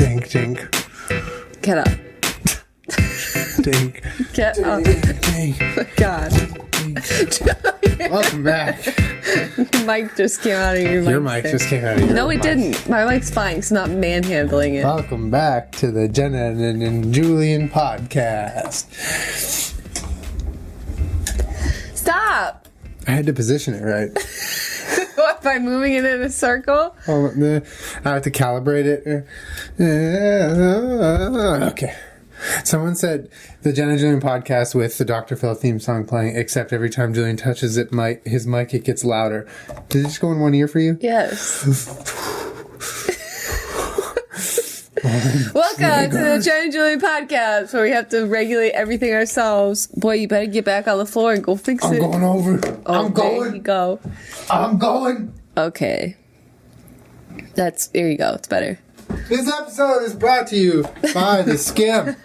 Dink, dink. Get up. Dink. Get up. Dink. God. Welcome back. Your mic just came out of your mic. Your mic just came out of your No, it mic. didn't. My mic's fine. It's not manhandling it. Welcome back to the Jenna and Julien Podcast. Stop. I had to position it right. What, by moving it in a circle? Oh, I have to calibrate it. Okay. Someone said the Jenna Julien Podcast with the Dr. Phil theme song playing, except every time Julien touches his mic, it gets louder. Did it just go in one ear for you? Yes. Welcome to the Jenna Julien Podcast, where we have to regulate everything ourselves. Boy, you better get back on the floor and go fix it. I'm going over. Oh, I'm going. There you go. I'm going. Okay. There you go. It's better. This episode is brought to you by The Skim.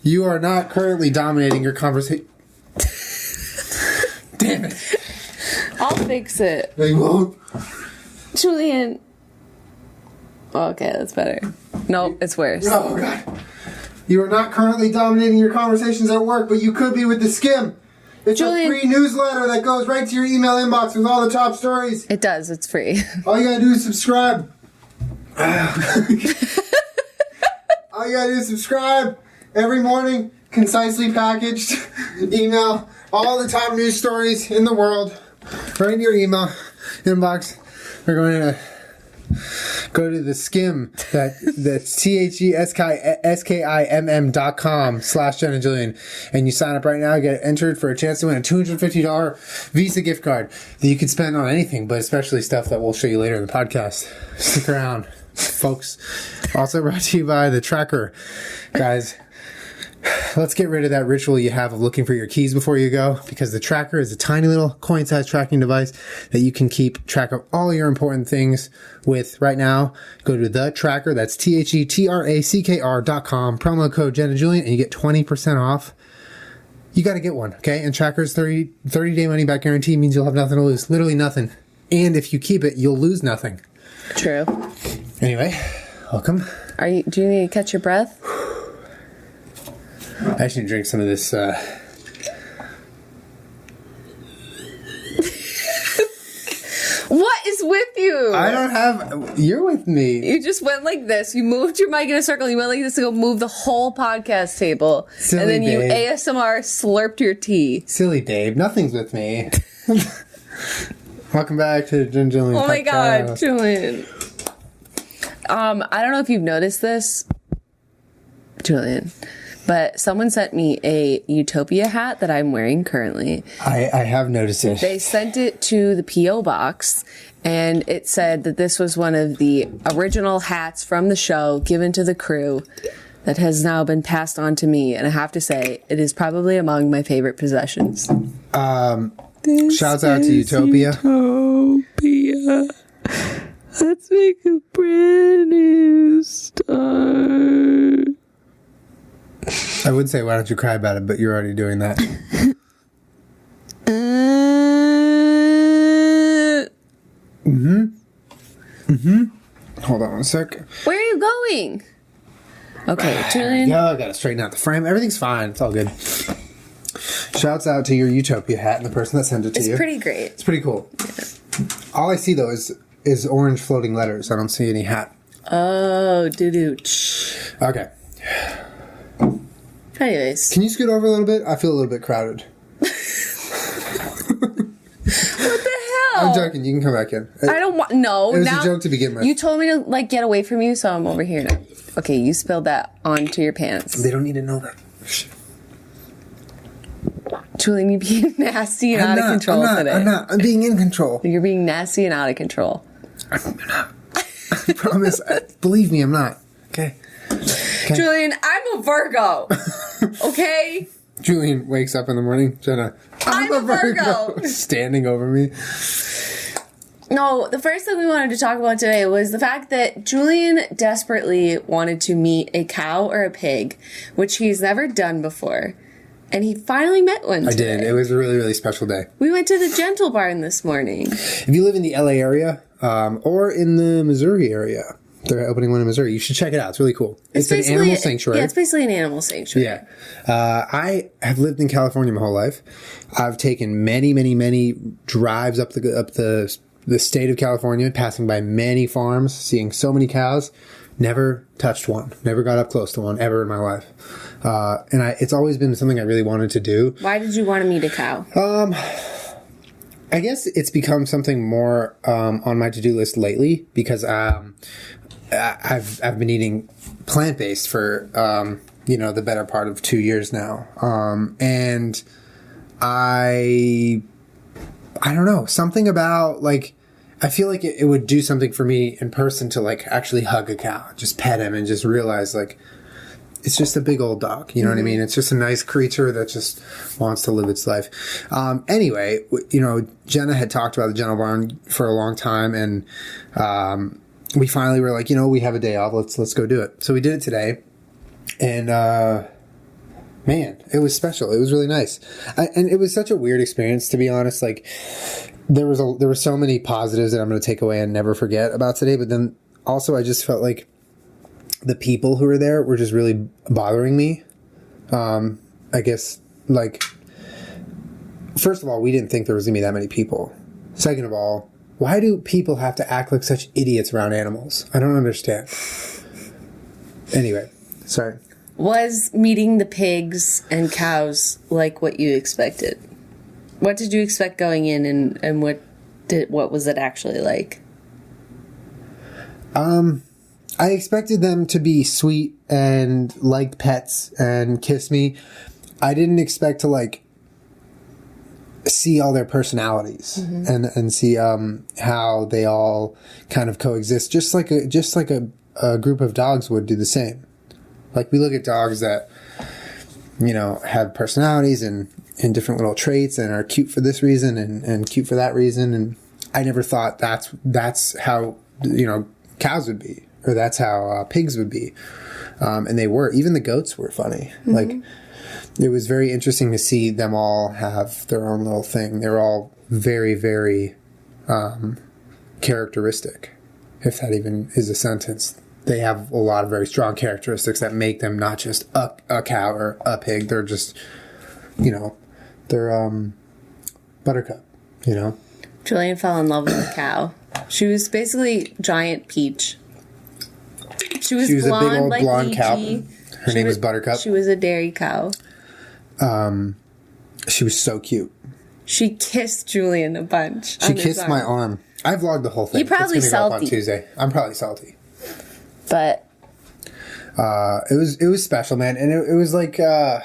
You are not currently dominating your conversation. Damn it. I'll fix it. They won't. Julien. Okay, that's better. Nope, it's worse. Oh, God. You are not currently dominating your conversations at work, but you could be with The Skim. It's Julien. a free newsletter that goes right to your email inbox with all the top stories. It does. It's free. All you gotta do is subscribe. All you gotta do is subscribe every morning, concisely packaged email, all the top news stories in the world, right in your email inbox. We're going to go to The Skim, that's TheSkim.com/Jenna Julien, and you sign up right now, get entered for a chance to win a $250 Visa gift card that you can spend on anything, but especially stuff that we'll show you later in the podcast. Stick around, folks. Also brought to you by the Tracker. Guys, let's get rid of that ritual you have of looking for your keys before you go, because the Tracker is a tiny little coin-sized tracking device that you can keep track of all your important things with right now. Go to the Tracker, that's TheTracker.com, promo code Jenna Julien, and you get 20% off. You got to get one, okay? And Tracker's 30-day money-back guarantee means you'll have nothing to lose, literally nothing. And if you keep it, you'll lose nothing. True. Anyway, welcome. Do you need to catch your breath? I actually need to drink some of this. What is with you? I don't have. You're with me. You just went like this. You moved your mic in a circle. You went like this to go move the whole podcast table. Silly and then you babe. ASMR slurped your tea. Silly babe, nothing's with me. Welcome back to the Jenna Julien Podcast. Oh my God, Julien. I don't know if you've noticed this, Julien, but someone sent me a Utopia hat that I'm wearing currently. I have noticed it. They sent it to the P.O. box, and it said that this was one of the original hats from the show given to the crew that has now been passed on to me. And I have to say, it is probably among my favorite possessions. Shouts out to Utopia. Utopia. Let's make a brand new start. I would say, why don't you cry about it, but you're already doing that. Hold on one sec. Where are you going? Okay, Julien. Yeah, I gotta straighten out the frame. Everything's fine. It's all good. Shouts out to your Utopia hat and the person that sent it to you. It's pretty great. It's pretty cool. Yeah. All I see, though, is orange floating letters. I don't see any hat. Oh, doo-doo. Okay. Anyways. Can you scoot over a little bit? I feel a little bit crowded. What the hell? I'm joking. You can come back in. I don't want... No. It was a joke to begin with. You told me to, get away from you, so I'm over here now. Okay, you spilled that onto your pants. They don't need to know that. Julian, you're being nasty and out of control today. I'm not. I'm being in control. You're being nasty and out of control. I'm not. I promise. Believe me, I'm not. Okay. Julian, I'm a Virgo. Okay? Julien wakes up in the morning. Jenna, I'm a Virgo. Standing over me. No, the first thing we wanted to talk about today was the fact that Julien desperately wanted to meet a cow or a pig, which he's never done before. And he finally met one today. I did. It was a really, really special day. We went to the Gentle Barn this morning. If you live in the LA area or in the Missouri area, They're opening one in Missouri. You should check it out. It's really cool. It's an animal sanctuary. Yeah, it's basically an animal sanctuary. Yeah. I have lived in California my whole life. I've taken many, many, many drives up the state of California, passing by many farms, seeing so many cows. Never touched one. Never got up close to one ever in my life. And it's always been something I really wanted to do. Why did you want to meet a cow? I guess it's become something more on my to-do list lately because I've been eating plant-based for the better part of 2 years now, and I don't know, something about like I feel like it would do something for me in person to like actually hug a cow, just pet him, and just realize like it's just a big old dog. You know what I mean? It's just a nice creature that just wants to live its life. Anyway, Jenna had talked about the Jenna Barn for a long time, and we finally were like, we have a day off. Let's go do it. So we did it today, and man, it was special. It was really nice, and it was such a weird experience, to be honest. Like there were so many positives that I'm going to take away and never forget about today. But then also, I just felt like the people who were there were just really bothering me. I guess, like, first of all, we didn't think there was going to be that many people. Second of all, why do people have to act like such idiots around animals? I don't understand. Anyway, sorry. Was meeting the pigs and cows like what you expected? What did you expect going in, and what was it actually like? I expected them to be sweet and like pets and kiss me. I didn't expect to like see all their personalities and see how they all kind of coexist, just like a group of dogs would do the same. Like we look at dogs that have personalities and different little traits and are cute for this reason and cute for that reason, and I never thought that's how cows would be, or that's how pigs would be, and they were. Even the goats were funny. Like it was very interesting to see them all have their own little thing. They're all very, very characteristic, if that even is a sentence. They have a lot of very strong characteristics that make them not just a cow or a pig. They're just, they're buttercup, Julian fell in love with the cow. She was basically giant peach. She was blonde, a big old like blonde Peachy. cow. Her name was Buttercup. She was a dairy cow. She was so cute. She kissed Julian a bunch. She kissed my arm. I vlogged the whole thing. You're probably it's gonna go up salty. on Tuesday. I'm probably salty. But it was special, man, and it was like it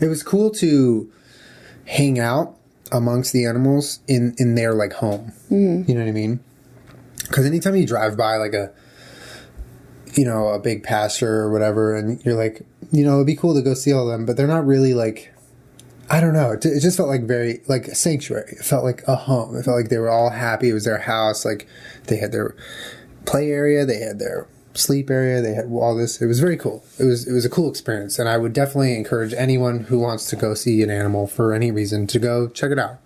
was cool to hang out amongst the animals in their like home. You know what I mean? Because anytime you drive by like a big pasture or whatever, and you're like, it'd be cool to go see all of them, but they're not really like, I don't know. It just felt like very like a sanctuary. It felt like a home. It felt like they were all happy. It was their house. Like they had their play area, they had their sleep area, they had all this. It was very cool. It was a cool experience, and I would definitely encourage anyone who wants to go see an animal for any reason to go check it out.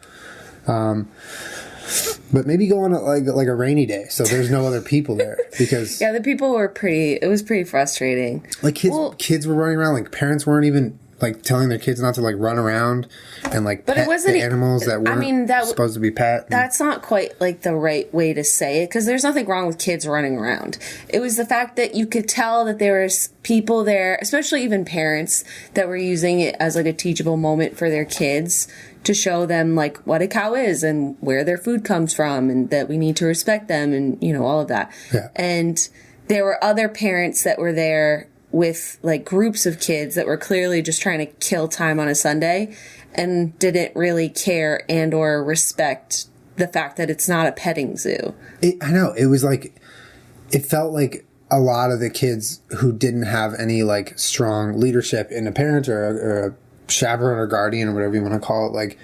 But maybe go on like a rainy day, so there's no other people there, because yeah, the people were it was pretty frustrating. Like kids were running around, like parents weren't even like telling their kids not to like run around and like pet the animals that weren't supposed to be pet. That's not quite like the right way to say it, because there's nothing wrong with kids running around. It was the fact that you could tell that there was people there, especially even parents, that were using it as like a teachable moment for their kids to show them like what a cow is and where their food comes from, and that we need to respect them, and all of that. Yeah. And there were other parents that were there with like groups of kids that were clearly just trying to kill time on a Sunday and didn't really care and or respect the fact that it's not a petting zoo. I know. It was like, it felt like a lot of the kids who didn't have any like strong leadership in a parent or a chaperone or guardian or whatever you want to call it, like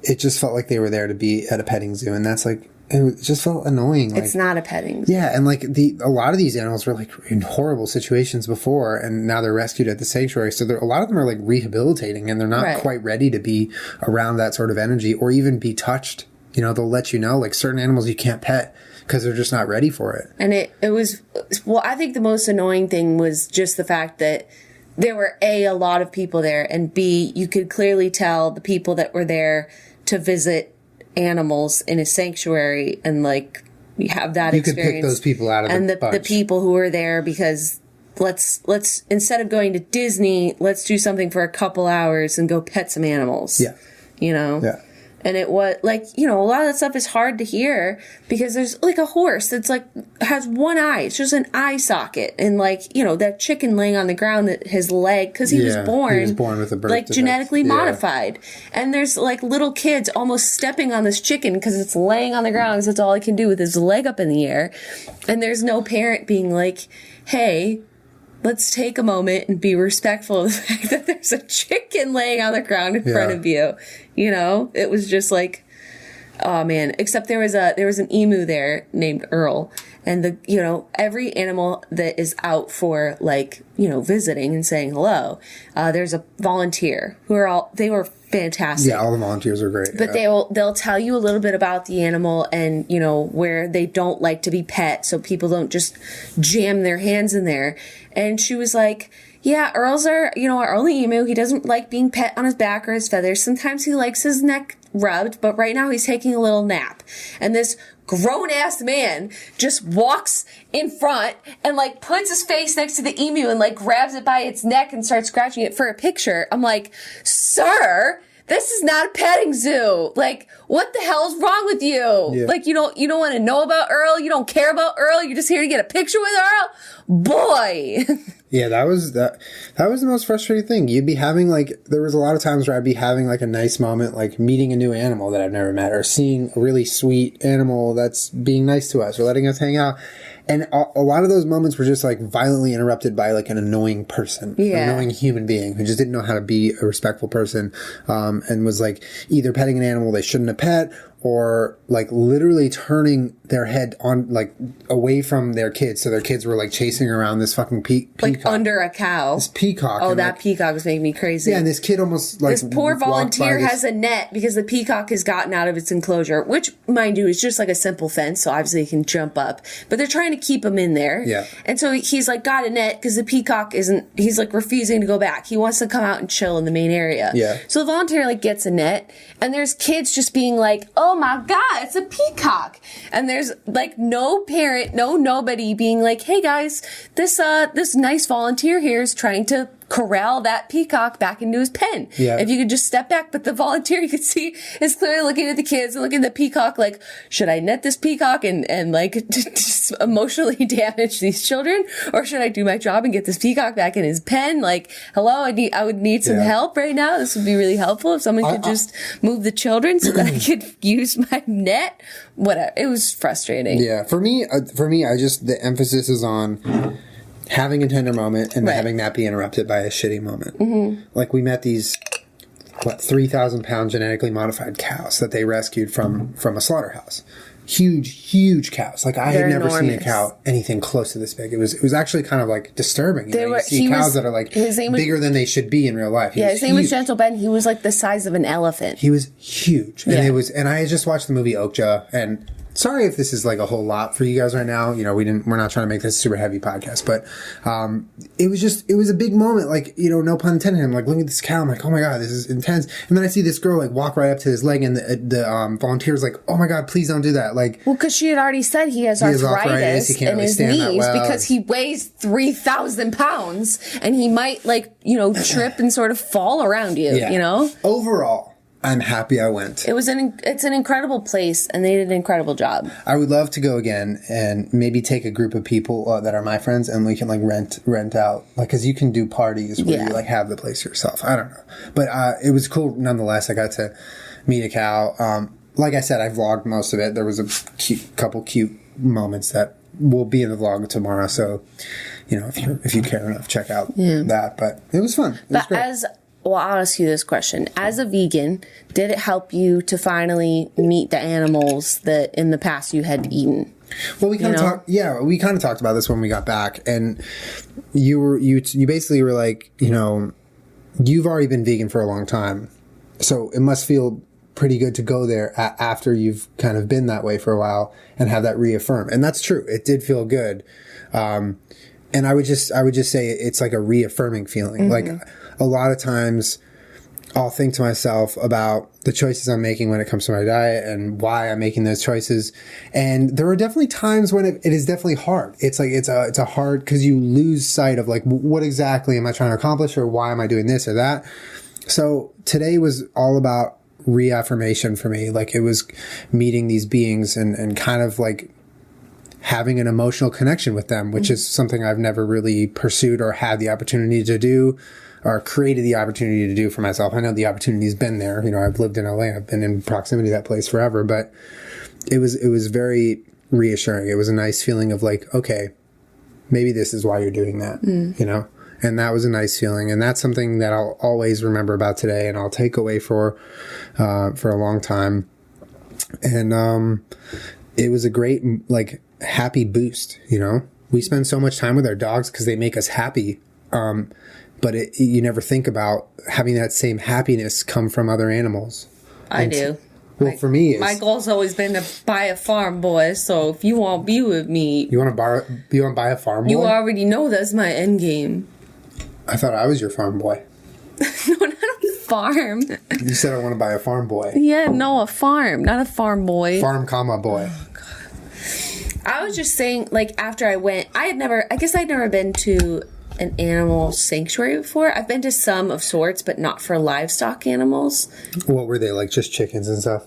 it just felt like they were there to be at a petting zoo, and that's like, it just felt annoying. Like, it's not a petting zoo. Yeah, and like a lot of these animals were like in horrible situations before, and now they're rescued at the sanctuary. So a lot of them are like rehabilitating, and they're not quite ready to be around that sort of energy or even be touched. They'll let you know, like certain animals you can't pet because they're just not ready for it. And it was, well, I think the most annoying thing was just the fact that there were a lot of people there, and B, you could clearly tell the people that were there to visit animals in a sanctuary, and like you have that You experience. could pick those people out of and the bunch. the people who were there because let's instead of going to Disney, let's do something for a couple hours and go pet some animals. Yeah. You know? Yeah. And it was like, you know, a lot of that stuff is hard to hear because there's like a horse that's like has one eye. It's just an eye socket. And like, you know, that chicken laying on the ground that his leg, because he was born with a birth like defect. genetically Yeah. modified. And there's like little kids almost stepping on this chicken because it's laying on the ground because it's all it can do with his leg up in the air. And there's no parent being like, hey, let's take a moment and be respectful of the fact that there's a chicken laying on the ground in front of you. You know, it was just like, oh man, except there was an emu there named Earl. And every animal that is out for like, you know, visiting and saying hello, there's a volunteer they were fantastic. Yeah, all the volunteers are great. But they'll tell you a little bit about the animal and, you know, where they don't like to be pet so people don't just jam their hands in there. And she was like, yeah, Earl's our only emu. He doesn't like being pet on his back or his feathers. Sometimes he likes his neck rubbed, but right now he's taking a little nap. And this grown-ass man just walks in front and like puts his face next to the emu and like grabs it by its neck and starts scratching it for a picture. I'm like, sir, this is not a petting zoo. Like, what the hell's wrong with you? Yeah. Like, you don't want to know about Earl? You don't care about Earl? You're just here to get a picture with Earl? Boy. Yeah, that was the most frustrating thing. You'd be having there was a lot of times where I'd be having like a nice moment, like meeting a new animal that I've never met, or seeing a really sweet animal that's being nice to us or letting us hang out. And a lot of those moments were just like violently interrupted by like an annoying person, an annoying human being who just didn't know how to be a respectful person, and was like either petting an animal they shouldn't have pet, or like literally turning their head on like away from their kids, so their kids were like chasing around this fucking peacock, like under a cow. This peacock. Oh, and, that peacock was making me crazy. Yeah, and this kid almost like this poor volunteer has a net because the peacock has gotten out of its enclosure, which, mind you, is just like a simple fence, so obviously he can jump up. But they're trying to keep him in there. Yeah. And so he's like got a net because the peacock he's like refusing to go back. He wants to come out and chill in the main area. Yeah. So the volunteer like gets a net, and there's kids just being like, oh my God, it's a peacock. And there's like no parent, nobody being like, hey guys, this nice volunteer here is trying to corral that peacock back into his pen. Yeah. If you could just step back. But the volunteer, you could see, is clearly looking at the kids and looking at the peacock like, should I net this peacock and like just emotionally damage these children? Or should I do my job and get this peacock back in his pen? Like, hello, I would need some help right now. This would be really helpful if someone could just move the children so that I could use my net. Whatever. It was frustrating. Yeah. For me, the emphasis is on having a tender moment and having that be interrupted by a shitty moment. Mm-hmm. Like we met these 3,000-pound genetically modified cows that they rescued from a slaughterhouse. Huge cows. Like I had never seen a cow anything close to this big. It was actually kind of like disturbing. You see cows that are like bigger than they should be in real life. His name was Gentle Ben. He was like the size of an elephant. He was huge. And I had just watched the movie Okja, and sorry if this is like a whole lot for you guys right now. You know, we're not trying to make this a super heavy podcast, but it was a big moment. Like, you know, no pun intended. I'm like, look at this cow. I'm like, oh my God, this is intense. And then I see this girl like walk right up to his leg, and the volunteer's like, oh my God, please don't do that. Like, well, because she had already said he has arthritis he can't in really his stand knees that well. because he weighs 3,000 pounds and he might like, you know, trip and sort of fall around you, you know? Overall, I'm happy I went. It's an incredible place, and they did an incredible job. I would love to go again and maybe take a group of people that are my friends, and we can like rent out, like, because you can do parties where you like have the place yourself. I don't know, but it was cool nonetheless. I got to meet a cow. Like I said, I vlogged most of it. There was a couple cute moments that will be in the vlog tomorrow. So, you know, if you care enough, check out that. But it was fun. It was great. Well, I'll ask you this question. As a vegan, did it help you to finally meet the animals that in the past you had eaten? Well, we kind of talked about this when we got back, and you basically were like, you know, you've already been vegan for a long time, so it must feel pretty good to go there after you've kind of been that way for a while and have that reaffirm. And that's true. It did feel good. And I would just say it's like a reaffirming feeling. Like a lot of times I'll think to myself about the choices I'm making when it comes to my diet and why I'm making those choices. And there are definitely times when it is definitely hard. It's like, it's a hard, cause you lose sight of like, what exactly am I trying to accomplish, or why am I doing this or that? So today was all about reaffirmation for me. Like, it was meeting these beings and kind of like having an emotional connection with them, which is something I've never really pursued or had the opportunity to do, or created the opportunity to do for myself. I know the opportunity's been there. You know, I've lived in LA. I've been in proximity to that place forever, but it was very reassuring. It was a nice feeling of like, okay, maybe this is why you're doing that, you know? And that was a nice feeling. And that's something that I'll always remember about today, and I'll take away for a long time. And, it was a great, like, happy boost, you know? We spend so much time with our dogs because they make us happy. But you never think about having that same happiness come from other animals. I do. Well, for me, my goal's always been to buy a farm boy. So if you want to be with me, you want to buy a farm boy? You already know that's my end game. I thought I was your farm boy. No, not a farm. You said I want to buy a farm boy. Yeah, no, a farm, not a farm boy. Farm, comma, boy. Oh, God. I was just saying, like, after I'd never been to an animal sanctuary before. I've been to some of sorts, but not for livestock animals. What were they, like, just chickens and stuff?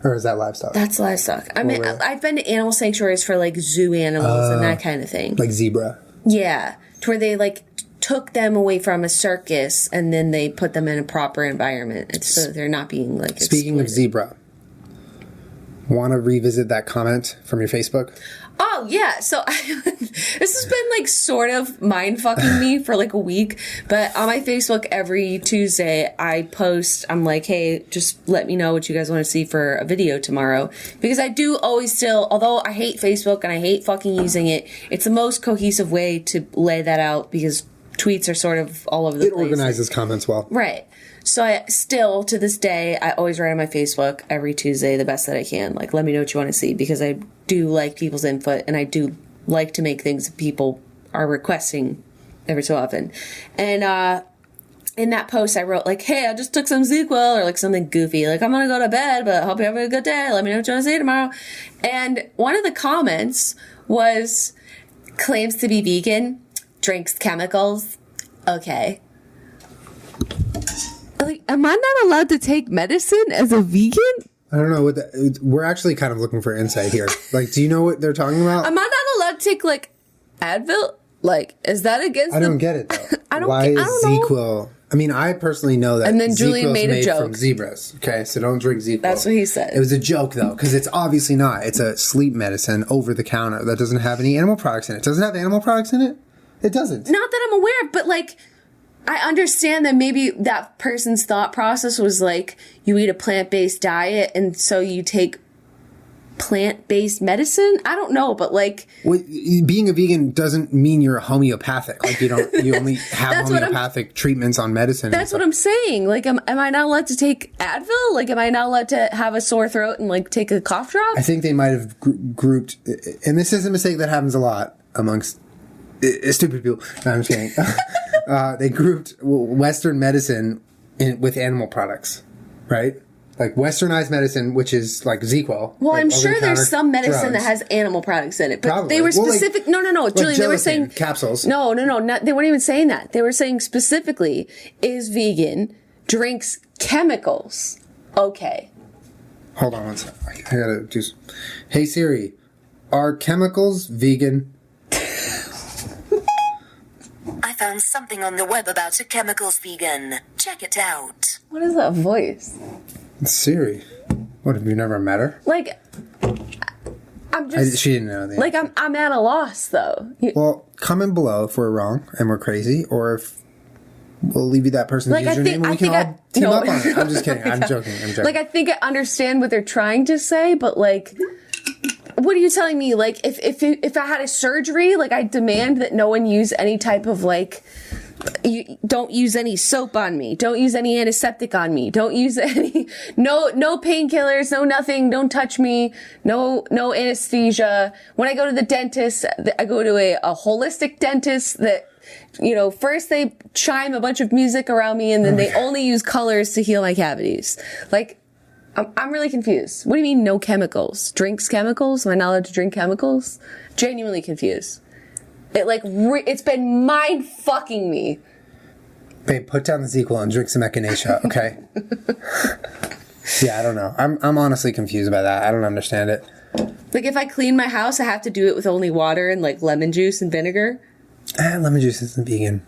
Or is that livestock? That's livestock. I mean, I've been to animal sanctuaries for, like, zoo animals and that kind of thing. Like zebra? Yeah. To where they, like, took them away from a circus and then they put them in a proper environment. And so they're not being, like, Speaking of zebra, want to revisit that comment from your Facebook? Oh, yeah. So this has been like sort of mind fucking me for like a week. But on my Facebook every Tuesday, I post, I'm like, hey, just let me know what you guys want to see for a video tomorrow. Because I do always still, although I hate Facebook and I hate fucking using it, it's the most cohesive way to lay that out because tweets are sort of all over the place. It organizes comments well. Right. So I still, to this day, I always write on my Facebook every Tuesday the best that I can. Like, let me know what you want to see, because I do like people's input, and I do like to make things that people are requesting every so often. And in that post, I wrote, like, hey, I just took some ZQL, or, like, something goofy. Like, I'm going to go to bed, but I hope you're having a good day. Let me know what you want to see tomorrow. And one of the comments was, claims to be vegan, drinks chemicals. Okay. Like, am I not allowed to take medicine as a vegan? I don't know what we're actually kind of looking for insight here. Like, do you know what they're talking about? Am I not allowed to take, like, Advil? Like, is that against I don't get it, though. I don't Why know. is ZQL? I mean, I personally know that. And then Julian ZQL made a made joke from zebras. Okay, so don't drink ZQL. That's what he said. It was a joke, though, because it's obviously not. It's a sleep medicine over the counter that doesn't have any animal products in it. Does it have animal products in it? It doesn't. Not that I'm aware of, but, like, I understand that maybe that person's thought process was like, you eat a plant-based diet and so you take plant-based medicine. I don't know, but like, well, being a vegan doesn't mean you're homeopathic. Like, you only have homeopathic treatments on medicine. That's what I'm saying. Like, am I not allowed to take Advil? Like, am I not allowed to have a sore throat and like take a cough drop? I think they might have grouped, and this is a mistake that happens a lot amongst stupid people. No, I'm just kidding. They grouped Western medicine with animal products, right? Like westernized medicine, which is like ZQL. Well, like I'm sure there's some medicine drugs. that has animal products in it, but Probably. they were specific. Well, no, like Julie, they were saying capsules. No, they weren't even saying that. They were saying specifically is vegan, drinks chemicals. Okay. Hold on one second. I gotta do. Hey Siri, are chemicals vegan? I found something on the web about a chemicals vegan. Check it out. What is that voice? It's Siri. What, have you never met her? Like, I'm just. She didn't know the Like, I'm at a loss, though. Well, comment below if we're wrong and we're crazy, or if we'll leave you that person's username and we can all team up on it. I'm just kidding. I'm joking. Like, I think I understand what they're trying to say, but, like, what are you telling me? Like, if I had a surgery, like, I demand that no one use any type of, like, You don't use any soap on me. Don't use any antiseptic on me. Don't use any, no painkillers, no nothing. Don't touch me. No anesthesia. When I go to the dentist, I go to a holistic dentist that, first they chime a bunch of music around me and then they only use colors to heal my cavities. Like, I'm really confused. What do you mean no chemicals? Drinks chemicals? Am I not allowed to drink chemicals? Genuinely confused. It's been mind fucking me. Babe, put down the sequel and drink some echinacea, okay? Yeah, I don't know. I'm honestly confused by that. I don't understand it. Like, if I clean my house, I have to do it with only water and, lemon juice and vinegar? Lemon juice isn't vegan.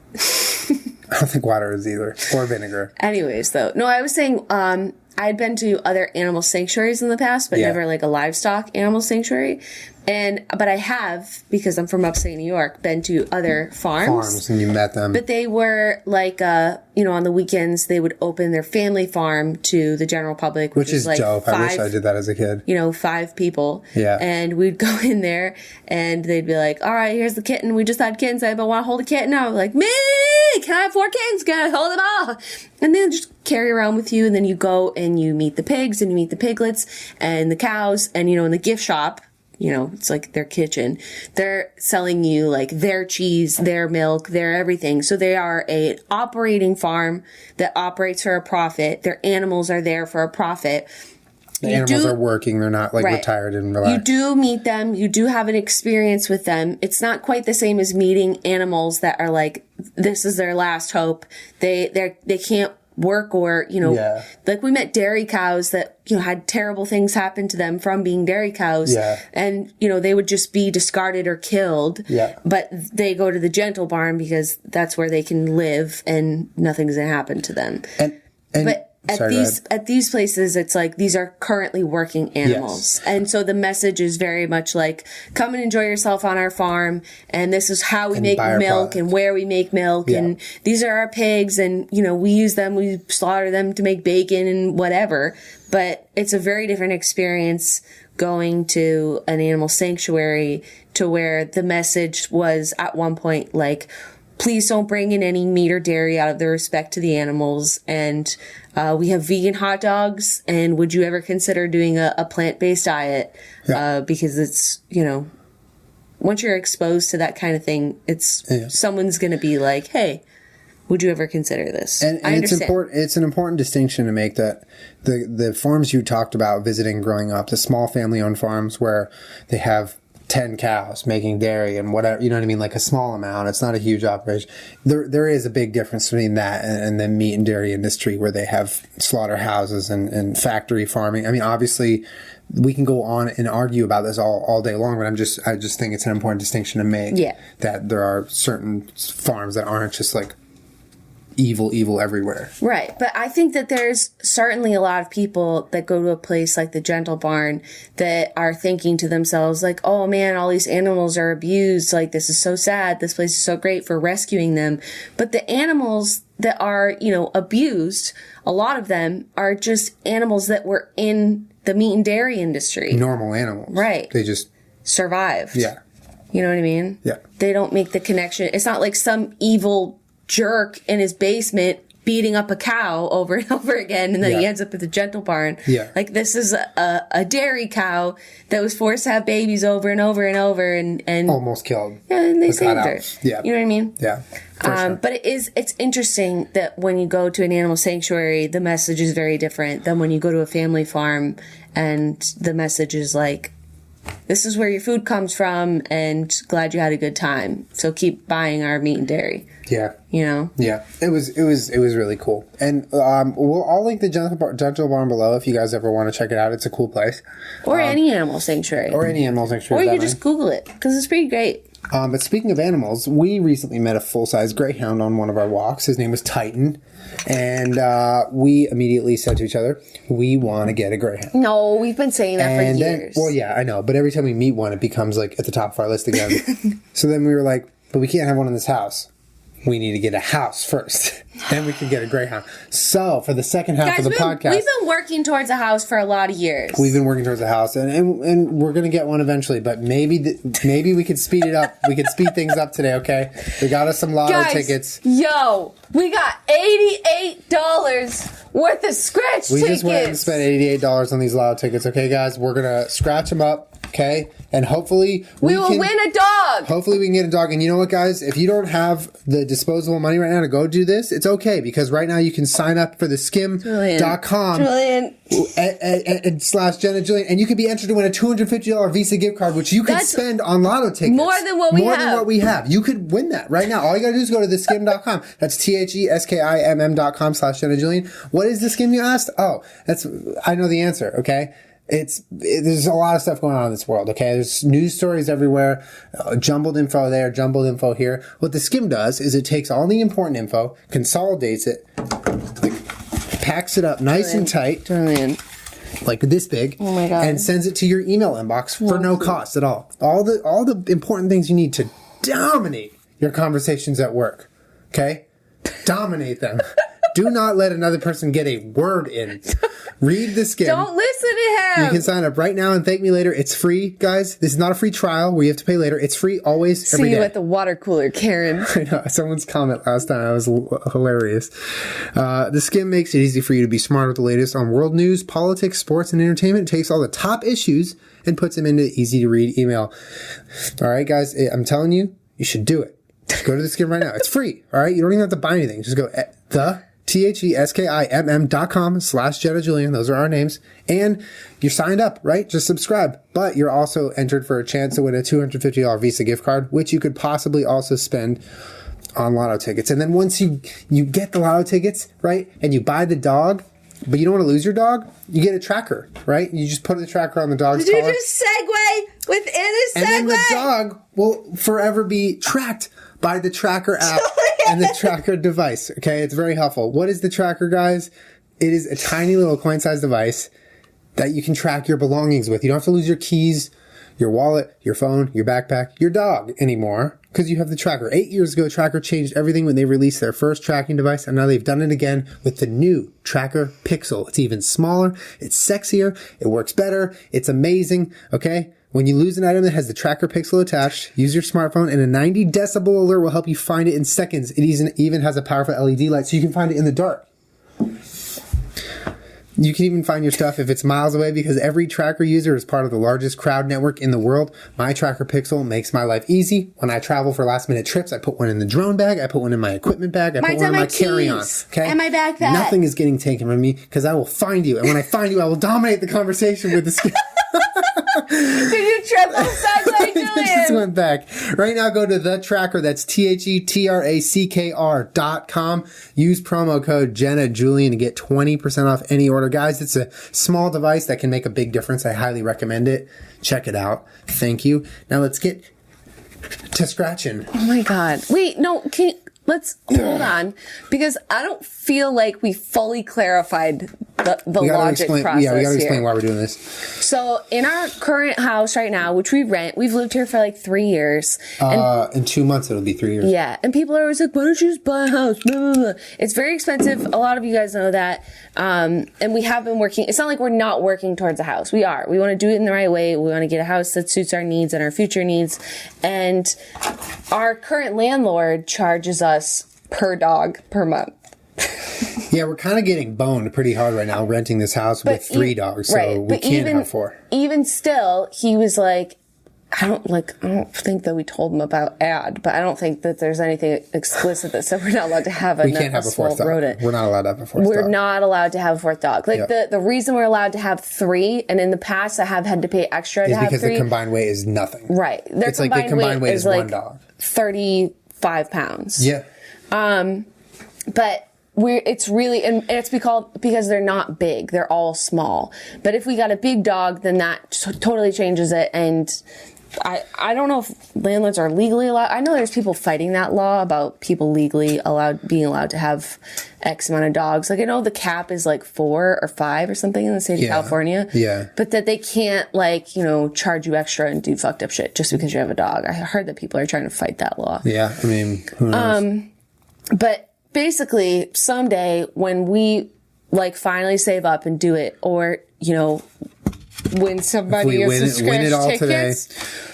I don't think water is either. Or vinegar. Anyways, though. No, I was saying, I'd been to other animal sanctuaries in the past, but never, a livestock animal sanctuary. But I have, because I'm from upstate New York, been to other farms. And you met them. But they were on the weekends, they would open their family farm to the general public, which is dope. I wish I did that as a kid. 5 people. Yeah. And we'd go in there and they'd be like, all right, here's the kitten. We just had kittens. I want to hold a kitten. I was like, me, can I have 4 kittens? Can I hold them all? And then just carry around with you. And then you go and you meet the pigs and you meet the piglets and the cows. And, in the gift shop, it's like their kitchen. They're selling you their cheese, their milk, their everything. So they are an operating farm that operates for a profit. Their animals are there for a profit. The animals are working. They're not retired and relaxed. You do meet them. You do have an experience with them. It's not quite the same as meeting animals that are this is their last hope. They can't work or, we met dairy cows that, had terrible things happen to them from being dairy cows. Yeah. And, they would just be discarded or killed. Yeah. But they go to the gentle barn because that's where they can live and nothing's going to happen to them. But at these places, it's these are currently working animals. Yes. And so the message is very much come and enjoy yourself on our farm. And this is how we make milk and where we make milk. Yeah. And these are our pigs. And, we use them, we slaughter them to make bacon and whatever. But it's a very different experience going to an animal sanctuary to where the message was at one point please don't bring in any meat or dairy out of the respect to the animals. And we have vegan hot dogs. And would you ever consider doing a plant-based diet? Yeah. Because it's, once you're exposed to that kind of thing, someone's going to be like, hey, would you ever consider this? And it's an important distinction to make that the farms you talked about visiting growing up, the small family-owned farms where they have 10 cows making dairy and whatever, you know what I mean? A small amount. It's not a huge operation. There is a big difference between that and the meat and dairy industry where they have slaughterhouses and factory farming. I mean, obviously we can go on and argue about this all day long, but I just think it's an important distinction to make. Yeah. That there are certain farms that aren't just evil everywhere. Right. But I think that there's certainly a lot of people that go to a place like the Gentle Barn that are thinking to themselves oh man, all these animals are abused. This is so sad. This place is so great for rescuing them. But the animals that are, abused, a lot of them are just animals that were in the meat and dairy industry. Normal animals. Right. They just survived. Yeah. You know what I mean? Yeah. They don't make the connection. It's not like some evil jerk in his basement beating up a cow over and over again, and then he ends up at the Gentle Barn. Yeah. This is a dairy cow that was forced to have babies over and over and over and almost killed. Yeah, and they saved her. Yeah. You know what I mean? Yeah. Sure. But it's interesting that when you go to an animal sanctuary, the message is very different than when you go to a family farm and the message is this is where your food comes from and glad you had a good time. So keep buying our meat and dairy. Yeah. Yeah. It was really we'll I'll link the Gentle Barn below if you guys ever want to check it out. It's a cool place. Or any animal sanctuary. Or you just Google it because it's pretty great. But speaking of animals, we recently met a full-size greyhound on one of our walks. His name was Titan. And we immediately said to each other, we want to get a greyhound. No, we've been saying that for years. Well, yeah, I know. But every time we meet one, it becomes at the top of our list again. So then we were like, but we can't have one in this house. we need to get a house first. Then we can get a Greyhound. So for the second half of the podcast, we've been working towards a house for a lot of years. We've been working towards a house, and we're gonna get one eventually. But maybe we could speed it up. We could speed things up today. Okay, we got us some lotto tickets. Yo, we got $88 worth of scratch tickets. We just went and spent $88 on these lotto tickets. Okay, guys, we're gonna scratch them up. Okay, and hopefully we will win a dog. Hopefully we can get a dog. And you know what, guys? If you don't have the disposable money right now to go do this, it's okay, because right now you can sign up for the skim.com / Jenna Julien, and you could be entered to win a $250 Visa gift card, which you could spend on lotto tickets. More than what we have. You could win that right now. All you gotta do is go to the skim.com. That's THESKIMM.com / Jenna Julien. What is the skim, you asked? Oh, I know the answer. Okay. There's a lot of stuff going on in this world, okay? There's news stories everywhere, jumbled info there, jumbled info here. What the skim does is it takes all the important info, consolidates it, packs it up nice and tight, like this big, oh my God, and sends it to your email inbox for no cost at all. All the important things you need to dominate your conversations at work, okay? Dominate them. Do not let another person get a word in. Read the skim. Don't listen to him. You can sign up right now and thank me later. It's free, guys. This is not a free trial where you have to pay later. It's free always, every day. See you at the water cooler, Karen. I know. Someone's comment last time was hilarious. The skim makes it easy for you to be smart with the latest on world news, politics, sports, and entertainment. It takes all the top issues and puts them into easy-to-read email. All right, guys. I'm telling you, you should do it. Go to the skim right now. It's free. All right? You don't even have to buy anything. Just go THESKIMM.com / Jenna Julien. Those are our names. And you're signed up, right? Just subscribe. But you're also entered for a chance to win a $250 Visa gift card, which you could possibly also spend on lotto tickets. And then once you get the lotto tickets, right, and you buy the dog, but you don't want to lose your dog, you get a tracker, right? You just put the tracker on the dog's collar. Did you just segue within a segue? And then the dog will forever be tracked by the tracker app and the tracker device. Okay, it's very helpful. What is the tracker, guys? It is a tiny little coin-sized device that you can track your belongings with. You don't have to lose your keys, your wallet, your phone, your backpack, your dog anymore, because you have the tracker. 8 years ago, Tracker changed everything when they released their first tracking device, and now they've done it again with the new Tracker Pixel. It's even smaller, it's sexier, it works better, it's amazing, okay? When you lose an item that has the Tracker Pixel attached, use your smartphone, and a 90 decibel alert will help you find it in seconds. It even has a powerful LED light, so you can find it in the dark. You can even find your stuff if it's miles away, because every Tracker user is part of the largest crowd network in the world. My Tracker Pixel makes my life easy. When I travel for last-minute trips, I put one in the drone bag, I put one in my equipment bag, I put one in my carry-on. Okay? And my backpack. Nothing is getting taken from me, because I will find you. And when I find you, I will dominate the conversation with the skin. Did you triple segue, Julien? Just went back. Right now, go to the Tracker. That's THETRACKR.com. Use promo code Jenna Julien to get 20% off any order. Guys, it's a small device that can make a big difference. I highly recommend it. Check it out. Thank you. Now let's get to scratching. Oh my God. Wait, no, let's hold on, because I don't feel like we fully clarified the logic process. Yeah, we got to explain why we're doing this. So in our current house right now, which we rent, we've lived here for like 3 years. In 2 months, it'll be 3 years. Yeah. And people are always like, why don't you just buy a house? Blah, blah, blah. It's very expensive. A lot of you guys know that. And we have been working. It's not like we're not working towards a house. We are. We want to do it in the right way. We want to get a house that suits our needs and our future needs. And our current landlord charges us per dog per month. Yeah, we're kind of getting boned pretty hard right now renting this house with 3 dogs, so we can't have 4. Even still, he was like, I don't think that we told him about ad, but I don't think that there's anything explicit that said we're not allowed to have we can't have a 4th dog. Rodent. We're not allowed to have a 4th dog. We're not allowed to have a 4th dog. Like the reason we're allowed to have 3, and in the past I have had to pay extra to have 3. Is because the combined weight is nothing. Right. It's like the combined weight is like 1 dog. 35 pounds. Yeah. But it's really, and it's because they're not big. They're all small. But if we got a big dog, then that totally changes it. And I don't know if landlords are legally allowed. I know there's people fighting that law about people legally being allowed to have X amount of dogs. Like I know the cap is like 4 or 5 or something in the state of California. Yeah. But that they can't charge you extra and do fucked up shit just because you have a dog. I heard that people are trying to fight that law. Yeah. I mean, who knows? But basically, someday when we like finally save up and do it, or when somebody win it all tickets,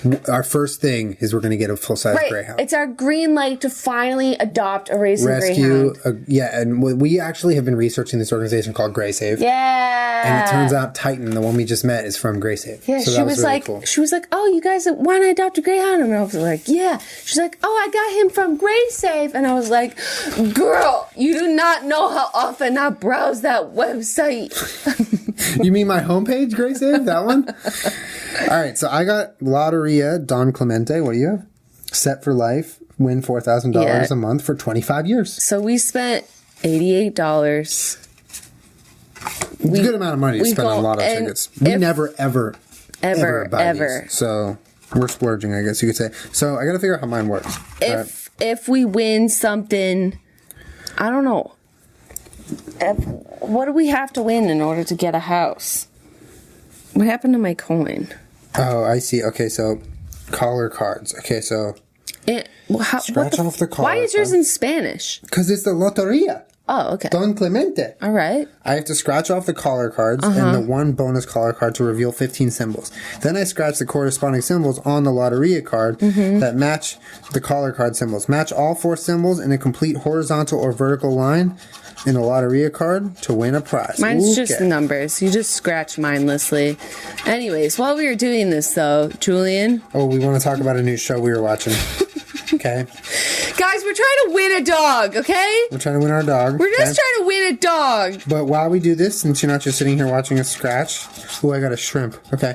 today, our first thing is we're going to get a full-size greyhound. It's our green light to finally adopt a racing greyhound. And we actually have been researching this organization called Grey Save. Yeah. And it turns out Titan, the one we just met, is from Grey Save. Yeah, so she was really like, cool. oh, you guys want to adopt a greyhound? And I was like, yeah. She's like, oh, I got him from Grey Save. And I was like, girl, you do not know how often I browse that website. You mean my homepage, Grey Save? That one? All right, so I got Lotteria Don Clemente. What do you have? Set for life. Win $4,000 a month for 25 years. So we spent $88. It's a good amount of money to spend on lotto tickets. We never, ever buy these. So we're splurging, I guess you could say. So I got to figure out how mine works. If we win something, I don't know. What do we have to win in order to get a house? What happened to my coin? Oh, I see. Okay, so caller cards. Okay, so scratch off the caller. Why is yours in Spanish? Because it's the Loteria. Oh, okay. Don Clemente. All right. I have to scratch off the caller cards and the one bonus caller card to reveal 15 symbols. Then I scratch the corresponding symbols on the Lotteria card that match the caller card symbols. Match all 4 symbols in a complete horizontal or vertical line in the Lotteria card to win a prize. Mine's just numbers. You just scratch mindlessly. Anyways, while we were doing this, though, Julian. Oh, we want to talk about a new show we were watching. Okay. Guys, we're trying to win a dog, okay? We're trying to win our dog. We're just trying to win a dog. But while we do this, since you're not just sitting here watching us scratch. Oh, I got a shrimp. Okay.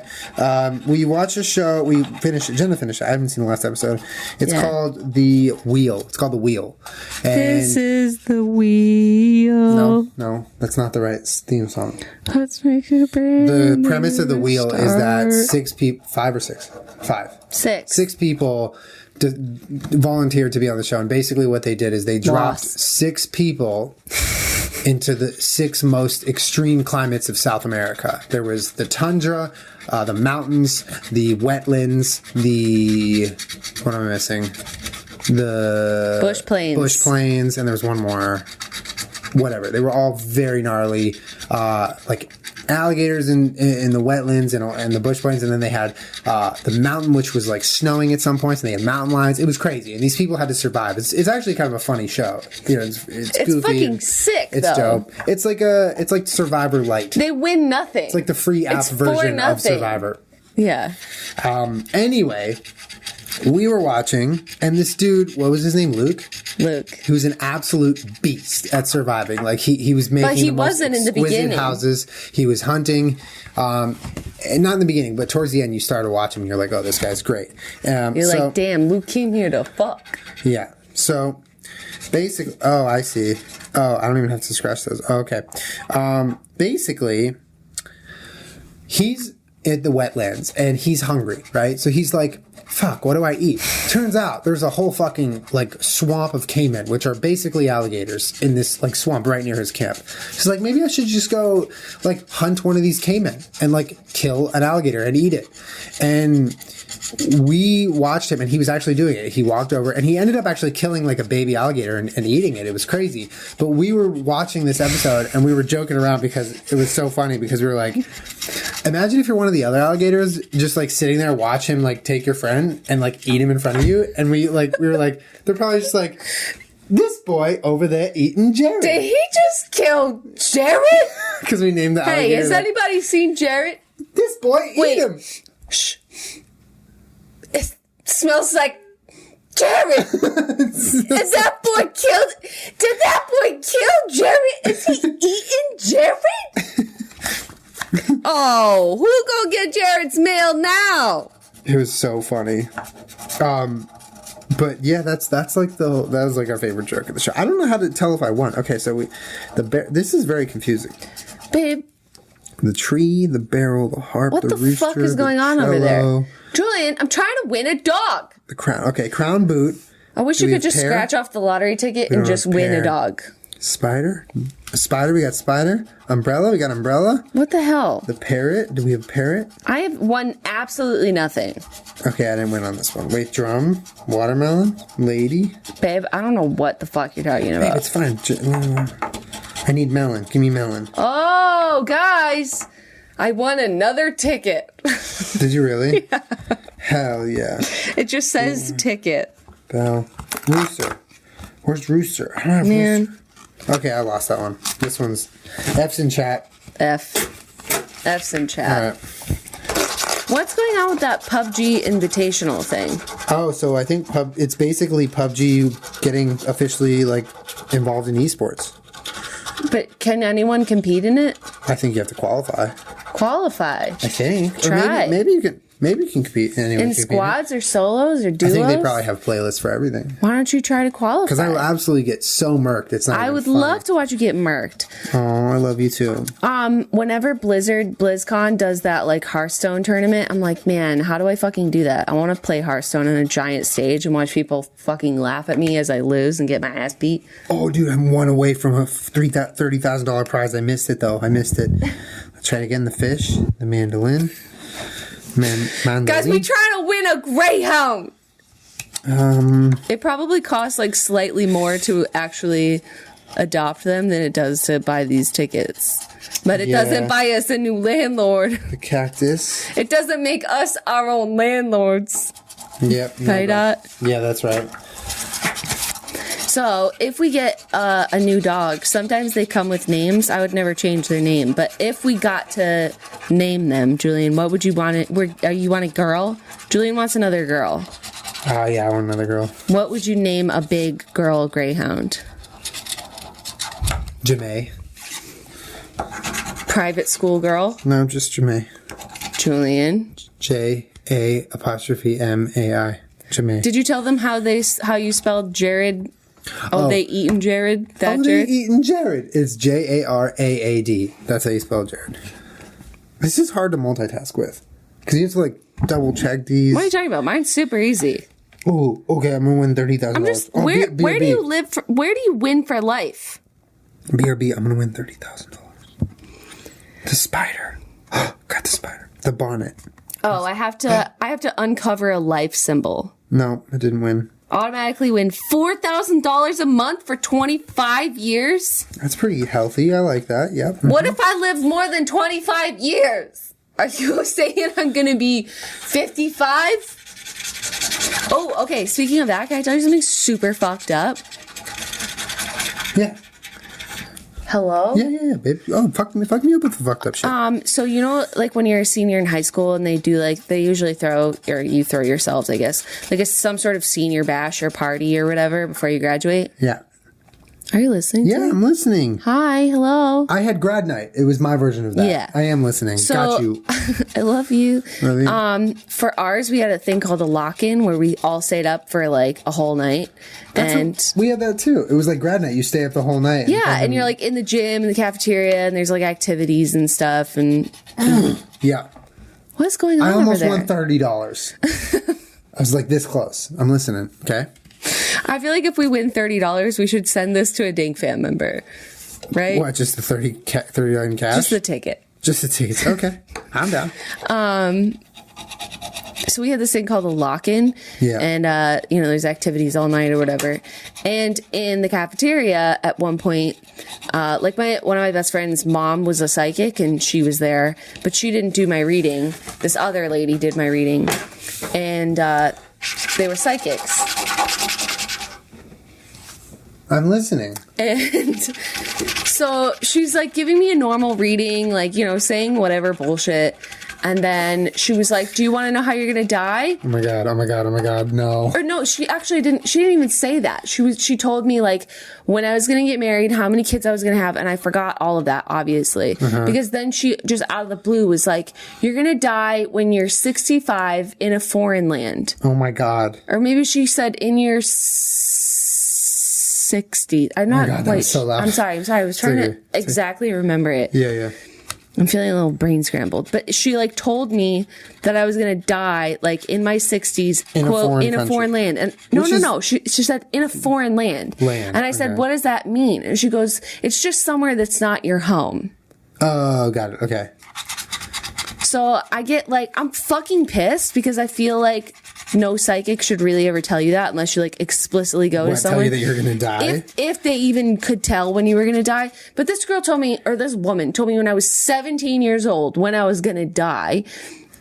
We watch a show. We finished it. Jenna finished it. I haven't seen the last episode. It's called The Wheel. It's called The Wheel. And this is the wheel. No, that's not the right theme song. Let's make a brand The premise of The Wheel is that 6 people, 5 or 6? 5. 6. 6 people volunteered to be on the show, and basically what they did is they dropped 6 people into the 6 most extreme climates of South America. There was the tundra, the mountains, the wetlands, what am I missing? The bush plains, and there was one more. Whatever. They were all very gnarly, like alligators in the wetlands and the bush plains, and then they had the mountain, which was like snowing at some points, and they had mountain lions. It was crazy, and these people had to survive. It's actually kind of a funny show. It's goofy. Fucking sick. It's dope. It's like Survivor Light. They win nothing. It's like the free app version of Survivor. Yeah. Anyway, we were watching, and this dude, what was his name? Luke, he was an absolute beast at surviving. Like he was making, but he wasn't in the beginning. Houses. He was hunting, and not in the beginning, but towards the end, you started watching. You're like, oh, this guy's great. You're like, damn, Luke came here to fuck. Yeah. So basically, oh, I see. Oh, I don't even have to scratch those. Oh, okay. Basically, he's at the wetlands and he's hungry, right? So he's like, fuck, what do I eat? Turns out there's a whole fucking like swamp of caiman, which are basically alligators in this like swamp right near his camp. He's like, maybe I should just go like hunt one of these caiman and like kill an alligator and eat it. And we watched him, and he was actually doing it. He walked over, and he ended up actually killing like a baby alligator and eating it. It was crazy. But we were watching this episode, and we were joking around because it was so funny, because we were like, imagine if you're one of the other alligators just like sitting there, watch him like take your friend and like eat him in front of you. And we were like, they're probably just like, this boy over there eating Jared. Did he just kill Jared? Because we named the alligator. Hey, has anybody seen Jared? This boy, eat him. Shh. It smells like Jared. Is that boy killed? Did that boy kill Jared? Is he eating Jared? Oh, who go get Jared's mail now? It was so funny. But yeah, that was like our favorite joke of the show. I don't know how to tell if I won. Okay, so this is very confusing. Babe. The tree, the barrel, the harp, the rooster. What the fuck is going on over there? Julian, I'm trying to win a dog. The crown. Okay, crown boot. I wish you could just scratch off the lottery ticket and just win a dog. Spider? A spider, we got spider. Umbrella, we got umbrella. What the hell? The parrot, do we have parrot? I have won absolutely nothing. Okay, I didn't win on this one. Wait, drum, watermelon, lady. Babe, I don't know what the fuck you're talking about. Babe, it's fine. I need melon. Give me melon. Oh, guys, I won another ticket. Did you really? Yeah. Hell yeah. It just says ticket. Bell. Rooster. Where's Rooster? I don't have Rooster. Okay, I lost that one. This one's F's in chat. F's in chat. All right. What's going on with that PUBG invitational thing? Oh, so I think it's basically PUBG getting officially like involved in esports. But can anyone compete in it? I think you have to qualify. Qualify. I think. Try. Or maybe you can. Maybe you can compete. In squads or solos or duos? I think they probably have playlists for everything. Why don't you try to qualify? Because I will absolutely get so murked. It's not. I even would funny. love to watch you get murked. Oh, I love you too. Whenever BlizzCon does that like Hearthstone tournament, I'm like, man, how do I fucking do that? I want to play Hearthstone on a giant stage and watch people fucking laugh at me as I lose and get my ass beat. Oh, dude, I'm one away from a $30,000 prize. I missed it though. Let's try to get in the fish, the mandolin. Guys, we trying to win a greyhound. It probably costs like slightly more to actually adopt them than it does to buy these tickets. But it doesn't buy us a new landlord. The cactus. It doesn't make us our own landlords. Yep. Right, Yeah, that's right. So if we get a new dog, sometimes they come with names. I would never change their name. But if we got to name them, Julian, what would you want? You want a girl? Julian wants another girl. Oh, yeah, I want another girl. What would you name a big girl greyhound? Jamae. Private school girl? No, just Jamae. Julian. J-A''MAI. Jamae. Did you tell them how you spelled Jared? Oh, they eaten Jared? Jared? They eaten Jared. It's J-A-R-A-A-D. That's how you spell Jared. This is hard to multitask with. Because you have to, like, double check these. What are you talking about? Mine's super easy. Oh, okay, I'm going to win $30,000. I'm just, where do you live? Where do you win for life? BRB, I'm going to win $30,000. The spider. Got the spider. The bonnet. Oh, I have to uncover a life symbol. No, I didn't win. Automatically win $4,000 a month for 25 years? That's pretty healthy. I like that. Yep. What if I live more than 25 years? Are you saying I'm going to be 55? Oh, okay. Speaking of that, can I tell you something super fucked up? Yeah. Hello? Yeah, babe. Oh, fuck me up with the fucked up shit. So you know, like when you're a senior in high school and they usually throw, or you throw yourselves, I guess, like some sort of senior bash or party or whatever before you graduate? Yeah. Are you listening to me? I'm listening. Hi, hello. I had grad night. It was my version of that. Yeah. I am listening. So, got you. I love you. Love you. For ours, we had a thing called a lock-in where we all stayed up for like a whole night. We had that too. It was like grad night. You stay up the whole night. And you're like in the gym, in the cafeteria, and there's like activities and stuff. And yeah. What's going on I almost over there? won $30. I was like this close. I'm listening. Okay. I feel like if we win $30, we should send this to a Dink fan member, right? What? Just the $30 in cash? Just the ticket. Just the tickets. Okay, I'm down. So we had this thing called a lock-in, and there's activities all night or whatever. And in the cafeteria, at one point, one of my best friends' mom was a psychic, and she was there, but she didn't do my reading. This other lady did my reading, and they were psychics. I'm listening. And so she's like giving me a normal reading, like, saying whatever bullshit. And then she was like, do you want to know how you're going to die? Oh my God, no. Or no, she didn't even say that. She told me like when I was going to get married, how many kids I was going to have. And I forgot all of that, obviously. Because then she just out of the blue was like, you're going to die when you're 65 in a foreign land. Oh my God. Or maybe she said in your 60s. I'm not that was so loud. I'm sorry. I was trying to exactly remember it. Yeah. I'm feeling a little brain scrambled. But she, like, told me that I was going to die, like, in my 60s, in a foreign land. And no. She said, in a foreign land. And I said, what does that mean? And she goes, it's just somewhere that's not your home. Oh, got it. Okay. So I get, like, I'm fucking pissed because I feel like no psychic should really ever tell you that unless you, like, explicitly go to someone. Tell you that you're going to die? If they even could tell when you were going to die. But this girl told me, or this woman told me when I was 17 years old when I was going to die.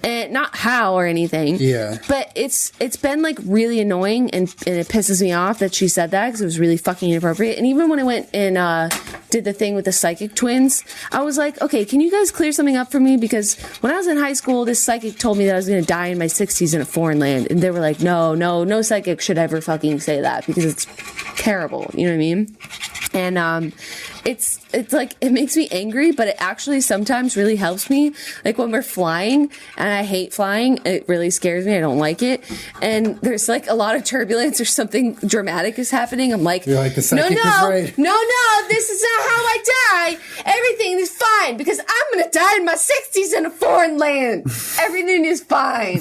And not how or anything. Yeah. But it's been, like, really annoying and it pisses me off that she said that because it was really fucking inappropriate. And even when I went and did the thing with the psychic twins, I was like, okay, can you guys clear something up for me? Because when I was in high school, this psychic told me that I was going to die in my 60s in a foreign land. And they were like, no psychic should ever fucking say that because it's terrible. You know what I mean? And it's like, it makes me angry, but it actually sometimes really helps me. Like when we're flying, and I hate flying, it really scares me. I don't like it. And there's like a lot of turbulence or something dramatic is happening. I'm like, you're like, the psychic is right. No, this is not how I die. Everything is fine because I'm going to die in my 60s in a foreign land. Everything is fine.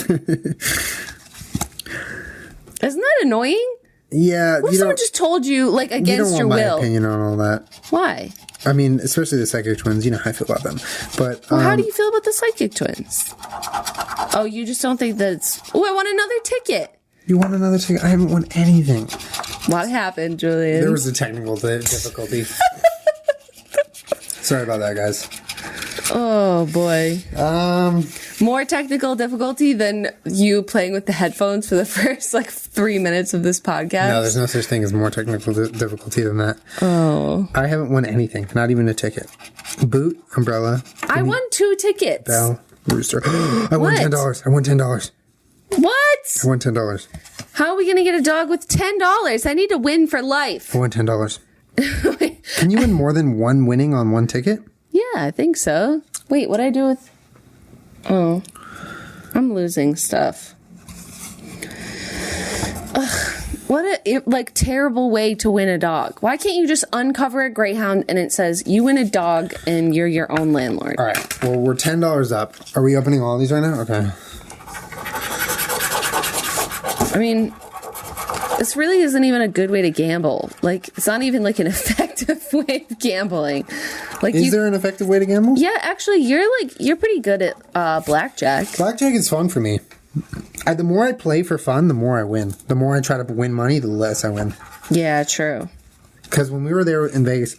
Isn't that annoying? Yeah. What if someone just told you, like, against your will? You don't want my opinion on all that. Why? I mean, especially the psychic twins. You know how I feel about them. But how do you feel about the psychic twins? Oh, you just don't think that's... Oh, I want another ticket. You want another ticket? I haven't won anything. What happened, Julian? There was a technical difficulty. Sorry about that, guys. Oh, boy. More technical difficulty than you playing with the headphones for the first, 3 minutes of this podcast? No, there's no such thing as more technical difficulty than that. Oh. I haven't won anything. Not even a ticket. Boot, umbrella. I won 2 tickets. Bell, rooster. I won $10. I won $10. What? I won $10. How are we going to get a dog with $10? I need to win for life. I won $10. Can you win more than one winning on one ticket? Yeah, I think so. Wait, what'd I do with... Oh. I'm losing stuff. Ugh. What a, terrible way to win a dog. Why can't you just uncover a greyhound and it says, you win a dog and you're your own landlord? All right. Well, we're $10 up. Are we opening all these right now? Okay. I mean... This really isn't even a good way to gamble. It's not even, an effective way of gambling. Is there an effective way to gamble? Yeah, actually, you're pretty good at blackjack. Blackjack is fun for me. The more I play for fun, the more I win. The more I try to win money, the less I win. Yeah, true. Because when we were there in Vegas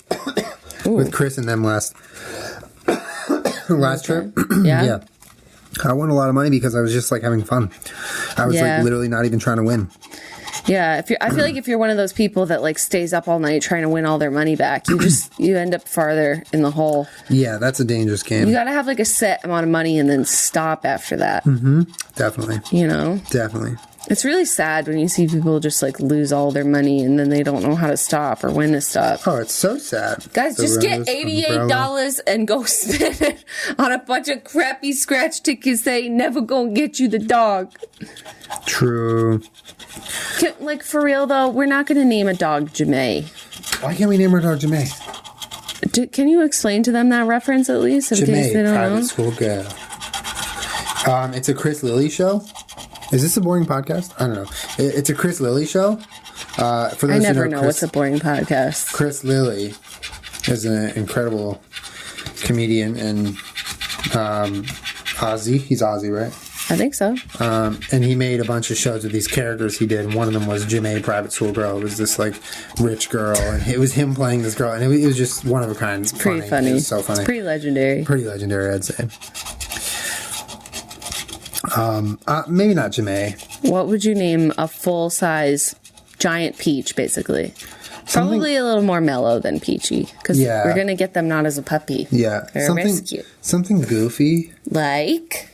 with Chris and them last trip, yeah, I won a lot of money because I was just, having fun. I was, literally not even trying to win. Yeah, I feel like if you're one of those people that stays up all night trying to win all their money back, you end up farther in the hole. Yeah, that's a dangerous game. You got to have a set amount of money and then stop after that. Mm-hmm. Definitely. You know? Definitely. It's really sad when you see people just lose all their money and then they don't know how to stop or when to stop. Oh, it's so sad. Guys, just get $88 and go spend it on a bunch of crappy scratch tickets that ain't never gonna get you the dog. True. For real though, we're not gonna name a dog Jamae. Why can't we name our dog Jamae? Can you explain to them that reference at least? In case they don't private know? School girl. It's a Chris Lilly show. Is this a boring podcast? I don't know. It's a Chris Lilly show. For those I never know what's a boring podcast. Chris Lilly is an incredible comedian and Aussie. He's Aussie, right? I think so. And he made a bunch of shows with these characters he did. And one of them was Jamae, Private School Girl. It was this rich girl, and it was him playing this girl, and it was just one of a kind. It's pretty funny. It was so funny. It's pretty legendary. Pretty legendary, I'd say. Maybe not Jamae. What would you name a full-size giant peach, basically? Probably a little more mellow than peachy, because we're going to get them not as a puppy. Yeah. They're rescue. Something goofy. Like?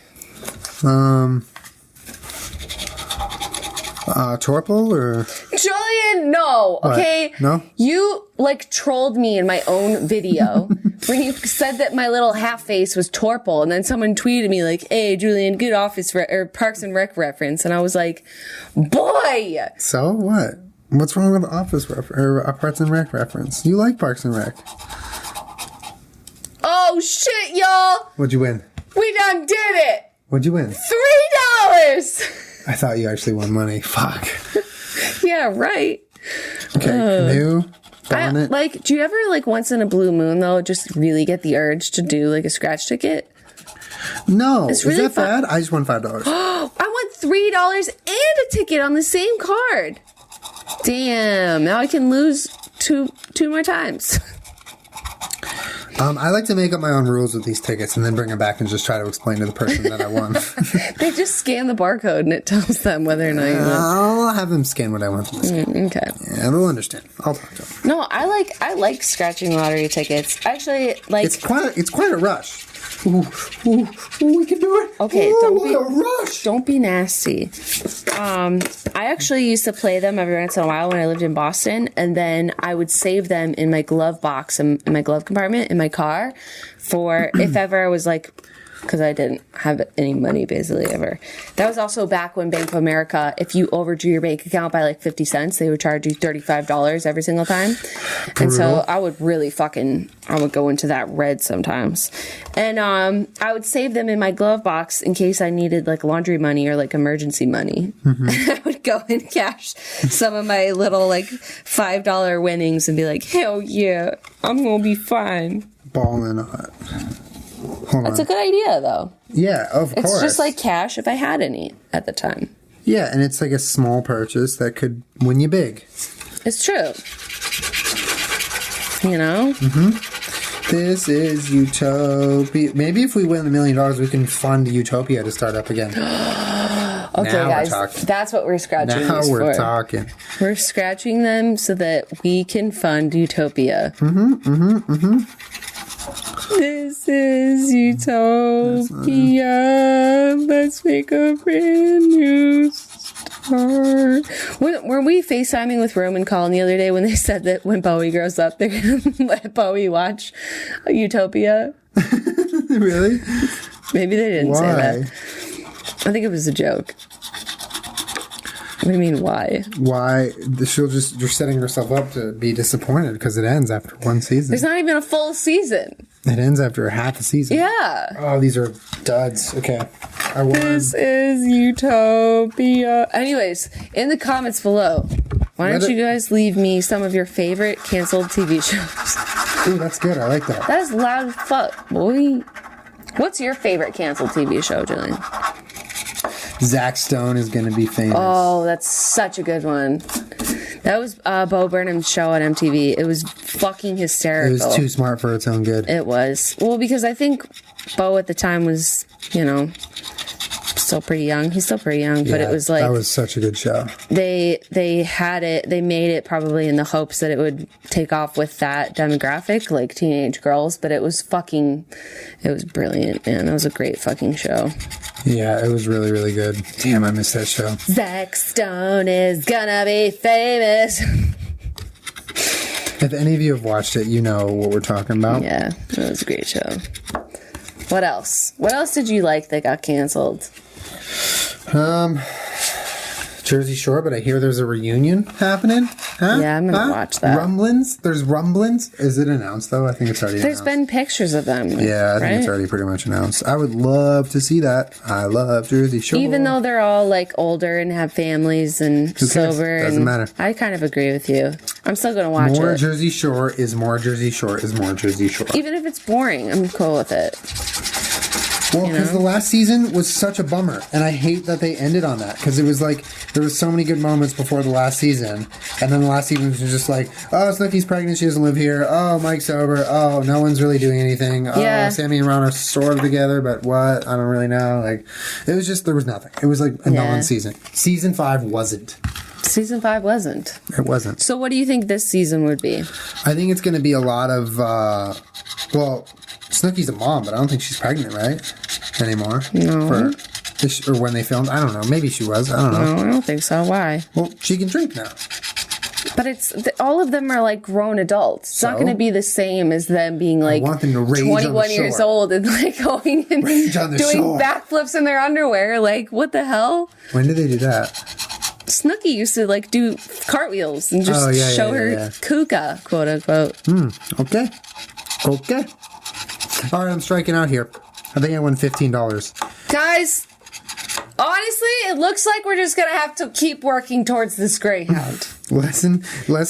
Torple or... Julian, no. What? Okay? No? You, trolled me in my own video when you said that my little half face was Torple, and then someone tweeted me hey, Julian, good or Parks and Rec reference, and I was like, boy! So what? What's wrong with Office or a Parks and Rec reference? You like Parks and Rec. Oh, Oh shit, y'all! What'd you win? We done did it! What'd you win? $3! I thought you actually won money. Fuck. Yeah, right. Okay, canoe. Bonnet. Like, do you ever, like, once in a blue moon, though, just really get the urge to do, like, a scratch ticket? No. It's really is that bad? I just won $5. I won $3 and a ticket on the same card. Damn. Now I can lose two more times. I like to make up my own rules with these tickets and then bring them back and just try to explain to the person that I won. They just scan the barcode and it tells them whether or not you won. I'll have them scan what I want them to scan. Okay. Yeah, they'll understand. I'll talk to them. No, I like scratching lottery tickets. Actually, like It's quite a rush. Ooh, we can do it. Okay, what a rush. Don't be nasty. I actually used to play them every once in a while when I lived in Boston, and then I would save them in my glove box in my glove compartment in my car for if ever I was like, because I didn't have any money basically ever. That was also back when Bank of America, if you overdrew your bank account by like 50 cents, they would charge you $35 every single time. And so I would really I would go into that red sometimes. And I would save them in my glove box in case I needed like laundry money or like emergency money. Mm-hmm. I would go and cash some of my little like $5 winnings and be like, hell yeah, I'm going to be fine. Balling on it. That's a good idea, though. Yeah, of course. It's just like cash if I had any at the time. Yeah, and it's like a small purchase that could win you big. It's true. You know? Mm-hmm. This is Utopia. Maybe if we win $1 million, we can fund Utopia to start up again. Okay, now guys. That's what we're scratching now these we're for. talking. We're scratching them so that we can fund Utopia. Mm-hmm, mm-hmm, mm-hmm. This is Utopia. Let's make a brand new start. Were we FaceTiming with Roman Colin the other day when they said that when Bowie grows up, they're going to let Bowie watch Utopia? Really? Maybe they didn't say that. I think it was a joke. What do you mean, why? Why? You're setting herself up to be disappointed because it ends after one season. There's not even a full season. It ends after half a season. Yeah. Oh, these are duds. Okay. I won. This is Utopia. Anyways, in the comments below, why don't you guys leave me some of your favorite canceled TV shows? Ooh, that's good. I like that. That is loud as fuck, boy. What's your favorite canceled TV show, Julian? Zach Stone is going to be famous. Oh, that's such a good one. That was Bo Burnham's show on MTV. It was fucking hysterical. It was too smart for its own good. It was. Well, because I think Bo at the time was, still pretty young. He's still pretty young, but it was like... That was such a good show. They made it probably in the hopes that it would take off with that demographic, like teenage girls, but it was brilliant, man. It was a great fucking show. Yeah, it was really, really good. Damn, I missed that show. Zach Stone is gonna be famous. If any of you have watched it, you know what we're talking about. Yeah, it was a great show. What else? What else did you like that got canceled? Jersey Shore, but I hear there's a reunion happening. Huh? Yeah, I'm gonna watch that. Rumblings? There's rumblings? Is it announced, though? I think it's already announced. There's been pictures of them. Yeah, I think it's already pretty much announced. I would love to see that. I love Jersey Shore. Even though they're all, like, older and have families and sober. Doesn't matter. I kind of agree with you. I'm still gonna watch it. More Jersey Shore is more Jersey Shore is more Jersey Shore. Even if it's boring, I'm cool with it. Well, because the last season was such a bummer, and I hate that they ended on that, because it was like, there was so many good moments before the last season, and then the last season was just like, oh, Snooki's pregnant, she doesn't live here, oh, Mike's sober, oh, no one's really doing anything, oh, Sammy and Ron are sort of together, but what, I don't really know, like, it was just, there was nothing. It was like a non-season. Season 5 wasn't. Season 5 wasn't. It wasn't. So what do you think this season would be? I think it's going to be a lot of, Snooki's a mom, but I don't think she's pregnant, right? Anymore. No. Or when they filmed. I don't know. Maybe she was. I don't know. No, I don't think so. Why? Well, she can drink now. But all of them are like grown adults. It's not going to be the same as them being like 21 years old and like going and doing backflips in their underwear. Like, what the hell? When did they do that? Snooki used to like do cartwheels and just show her kuka, quote unquote. Okay. All right, I'm striking out here. I think I won $15. Guys, honestly, it looks like we're just going to have to keep working towards this greyhound. Lesson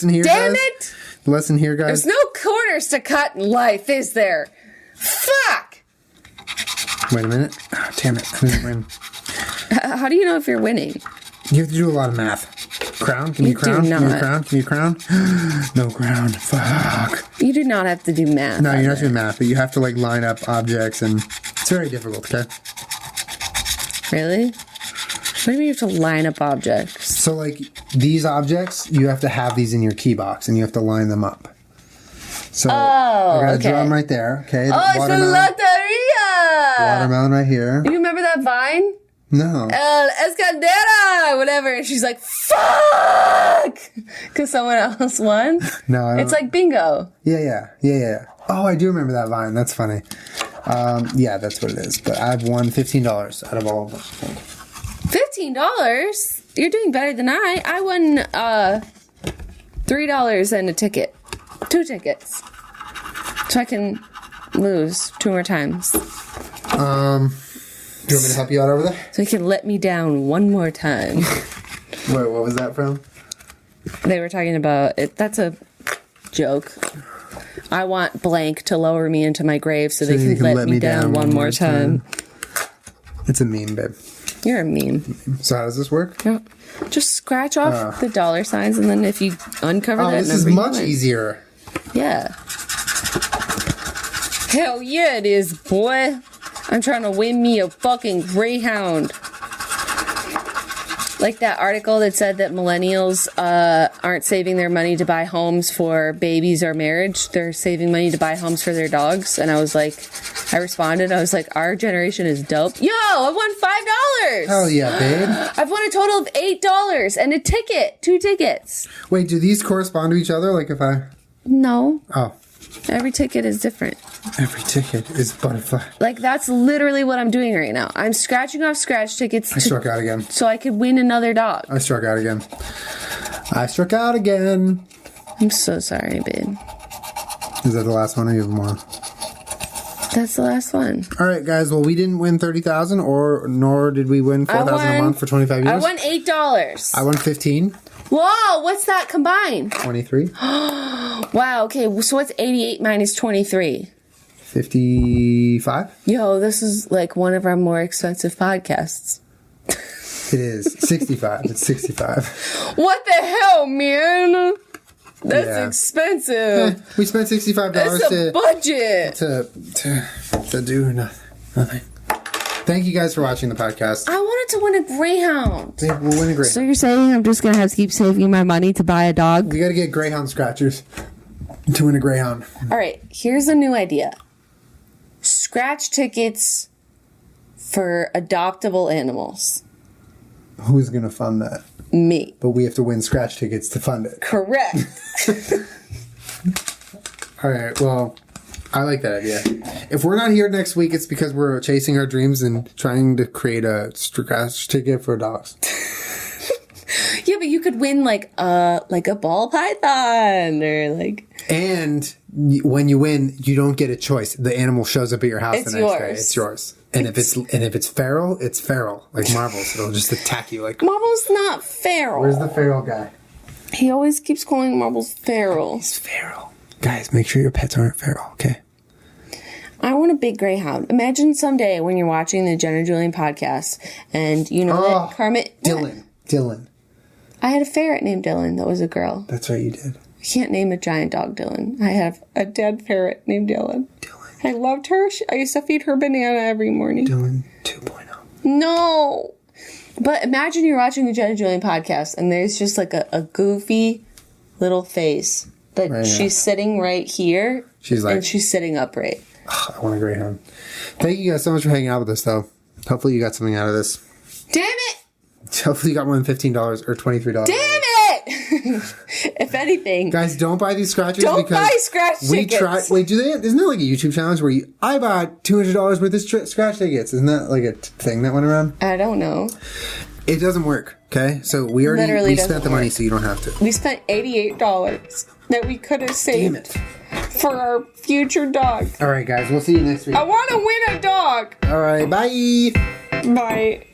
here, Damn guys. it! Lesson here, guys. There's no corners to cut in life, is there? Fuck! Wait a minute. Oh, damn it. I didn't win. How do you know if you're winning? You have to do a lot of math. Crown? Give me a You do crown. Give me a not. crown. Give me a crown. No crown. Fuck. You do not have to do math. No, you're not doing math, but you have to like line up objects, and it's very difficult. Okay. Really? What do you mean you have to line up objects? So like these objects, you have to have these in your key box, and you have to line them up. So I got a drum right there. Okay. Oh, it's the loteria! Watermelon right here. You remember that Vine? No. El Escandera! Whatever. And she's like, fuck! Because someone else won? No, I don't. It's like bingo. Yeah. Oh, I do remember that Vine. That's funny. Yeah, that's what it is. But I've won $15 out of all of them. $15? You're doing better than I. I won $3 and a ticket. 2 tickets. So I can lose 2 more times. Do you want me to help you out over there? So he can let me down 1 more time. Wait, what was that from? They were talking about it. That's a joke. I want blank to lower me into my grave so they can let me down one more time. It's a meme, babe. You're a meme. So how does this work? Yep. Just scratch off the dollar signs, and then if you uncover that this is number, much easier. Yeah. Hell yeah, it is, boy. I'm trying to win me a fucking greyhound. Like that article that said that millennials aren't saving their money to buy homes for babies or marriage. They're saving money to buy homes for their dogs. And I was like, I responded, I was like, our generation is dope. Yo, I won $5. Hell yeah, babe. I've won a total of $8 and a ticket. 2 tickets. Wait, do these correspond to each other? Like if I... No. Oh. Every ticket is different. Every ticket is butterfly. Like, that's literally what I'm doing right now. I'm scratching off scratch tickets I struck out again. so I could win another dog. I struck out again. I'm so sorry, babe. Is that the last one or you have more? That's the last one. All right, guys. Well, we didn't win $30,000 nor did we win $4,000 a month for 25 years. I won $8. I won 15. Whoa, what's that combined? 23. Wow, okay, so what's 88 minus 23? 55. Yo, this is like one of our more expensive podcasts. It is 65. It's 65. What the hell, man? That's Yeah. expensive. We spent $65 That's a budget. to do nothing. Thank you guys for watching the podcast. I wanted to win a greyhound. We'll win a greyhound. So you're saying I'm just gonna have to keep saving my money to buy a dog? We got to get greyhound scratchers to win a greyhound. All right, here's a new idea. Scratch tickets for adoptable animals. Who's going to fund that? Me. But we have to win scratch tickets to fund it. Correct. All right, well, I like that idea. If we're not here next week, it's because we're chasing our dreams and trying to create a scratch ticket for dogs. Yeah, but you could win like a ball python or like. And when you win, you don't get a choice. The animal shows up at your house It's the next day. yours. It's yours. And if it's feral, it's feral. Like marbles, it'll just attack you. Like Marble's not feral. where's the feral guy? He always keeps calling Marbles feral. He's feral. Guys, make sure your pets aren't feral. Okay. I want a big greyhound. Imagine someday when you're watching the Jenna Julien podcast and you know that Kermit. Dylan. I had a ferret named Dylan that was a girl. That's right, you did. I can't name a giant dog Dylan. I have a dead ferret named Dylan. I loved her. I used to feed her banana every morning. Dylan 2.0. No. But imagine you're watching the Jenna Julien podcast and there's just like a goofy little face. But Right, she's sitting right here. She's like- and she's sitting upright. I want a greyhound. Thank you guys so much for hanging out with us, though. Hopefully you got something out of this. Damn it! Hopefully you got more than $15 or $23. Damn it! If anything. Guys, don't buy these scratchers. Don't because buy scratch tickets. Wait, isn't there like a YouTube challenge where I bought $200 worth of scratch tickets? Isn't that like a thing that went around? I don't know. It doesn't work, okay? So we Literally spent the money doesn't so you don't have to. We spent $88 that we could have saved. Damn it. for our future dog. All right, guys. We'll see you next week. I want to win a dog. All right. Bye. Bye.